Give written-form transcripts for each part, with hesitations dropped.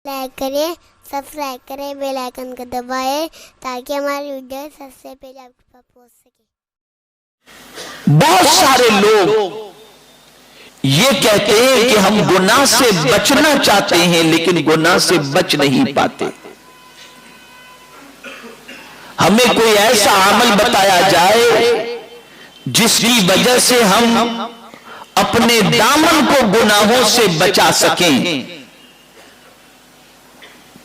Like करें, subscribe करें, bell icon को दबाएं ताकि हमारी वीडियो सबसे पहले आपके पास पहुंच सके। बहुत सारे लोग ये कहते हैं कि हम गुनाह से बचना चाहते हैं लेकिन गुनाह से बच नहीं पाते। हमें कोई ऐसा अमल बताया जाए जिसकी वजह से हम अपने दामन को गुनाहों से बचा सकें।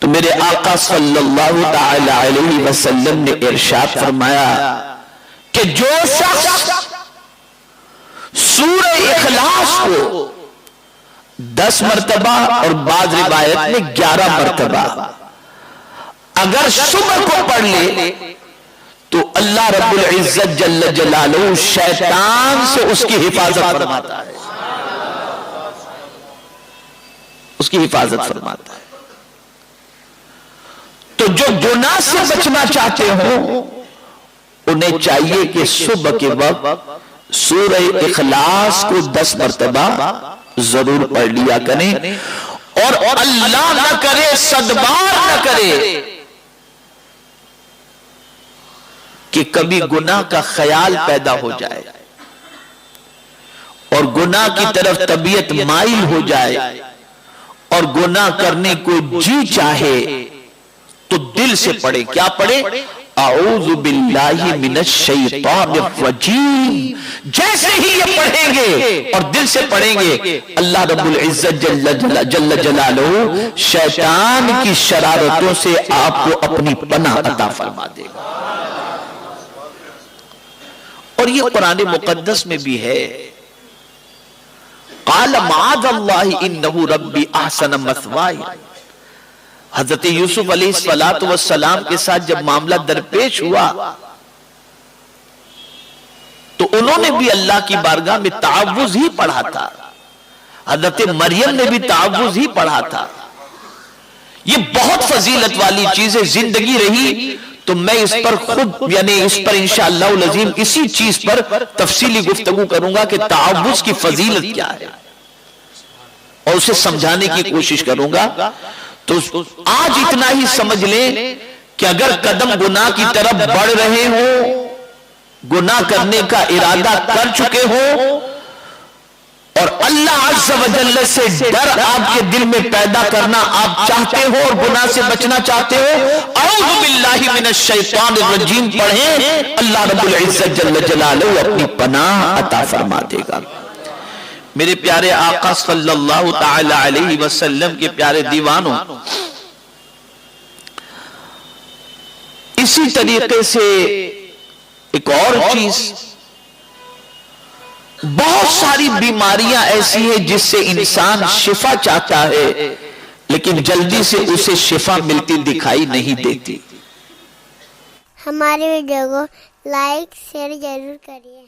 तो मेरे आका सल्लल्लाहु ताला अलैहि वसल्लम ने इरशाद फरमाया कि जो शख्स सूरह इखलास को 10 मरतबा और बाद रिवायत में 11 मरतबा अगर सुबह को पढ़ ले तो अल्लाह रब्बुल इज्जत जल्ल जलालुहु शैतान से उसकी हिफाजत फरमाता है, उसकी हिफाजत फरमाता है। तो जो गुनाह से बचना चाहते हो उन्हें चाहिए कि सुबह के वक्त सूरह इखलास को 10 मरतबा जरूर पढ़ लिया करें और अल्लाह न करे, सदबार न करे कि कभी गुनाह का ख्याल पैदा हो जाए और गुनाह की तरफ तबीयत माइल हो जाए और गुनाह करने को जी चाहे तो दिल से पढ़े। क्या पढ़े? आऊज़ु बिल्लाहि मिनश शैतानिर रजीम। जैसे ही ये पढ़ेंगे और दिल से पढ़ेंगे अल्लाह रब्बुल इज्जत जल्ल जलालुहु शैतान की शरारतों से आपको अपनी पनाह अता फरमा देगा। और ये कुरान मुकद्दस में भी है, क़ाल माअज़ल्लाहि इन्नहु रब्बी अहसन मस्वाय। हजरत यूसुफ अलैहिस्सलातु वस्सलाम के साथ जब मामला दरपेश हुआ तो उन्होंने भी अल्लाह की बारगाह में तावुज़ ही पढ़ा था। हजरत मरियम ने भी तावुज़ ही पढ़ा था। ये बहुत फजीलत वाली चीज है। जिंदगी रही तो मैं इस पर खुद इस पर इंशाअल्लाह अज़ीम इसी चीज पर तफसीली गुफ्तगू करूंगा कि तावुज़ की फजीलत क्या है और उसे समझाने की कोशिश करूंगा। तो आज इतना ही समझ लें कि अगर कदम गुनाह की तरफ बढ़ रहे हो, गुनाह करने का इरादा कर चुके हो और अल्लाह अज़्ज़ व जल्ल से डर आपके दिल में पैदा करना आप चाहते हो और गुनाह से बचना चाहते हो, औज़ु बिल्लाहि मिनश शैतानिर रजीम पढ़ें। अल्लाह रब्बुल इज्जत जल्ल जलालुहु अपनी पनाह अता फरमा देगा। मेरे प्यारे आका सल्लल्लाहु ताला अलैहि वसल्लम के प्यारे दीवानों, इसी तरीके से एक और चीज, बहुत सारी बीमारियां ऐसी हैं जिससे इंसान शिफा चाहता है लेकिन जल्दी से उसे शिफा मिलती दिखाई नहीं देती। हमारे वीडियो को लाइक शेयर जरूर करिए।